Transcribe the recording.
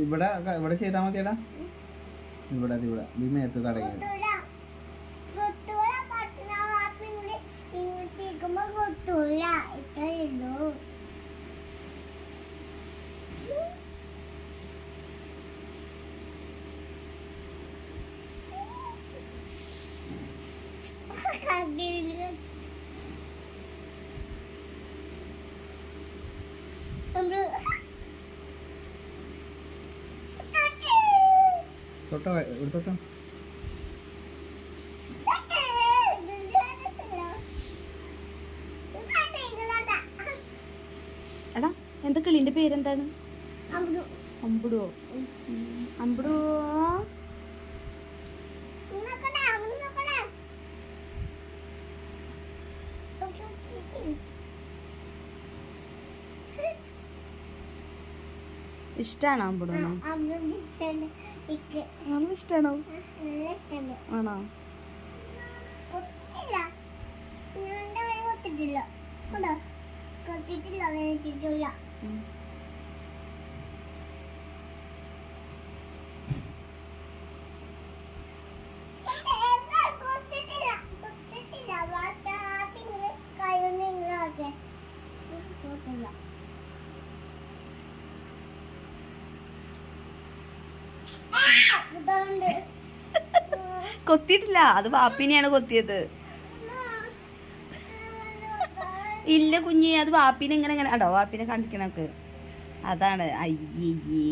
ഇവിടെ ഇവിടെ ചെയ്താ മതിയടാ. ഇവിടെ ഇവിടെ ഈ മേത്ത് തടയുക. തൊട്ടോ തൊട്ടോ. എടാ എന്താ കിളിന്റെ പേരെന്താണ്? അമ്പുടുവോ? അമ്പുടുവോ? ഇഷ്ടാണോ അമ്പുടുവിനെ? ഇഷ്ടാണോ? ആണോ? കൊത്തിയിട്ടില്ല, അത് വാപ്പിനെയാണ് കൊത്തിയത്. ഇല്ല കുഞ്ഞി, അത് വാപ്പിനെ ഇങ്ങനെ ഇങ്ങനെ അടോ വാപ്പിനെ കാണിക്കണക്ക്. അതാണ്. അയ്യേ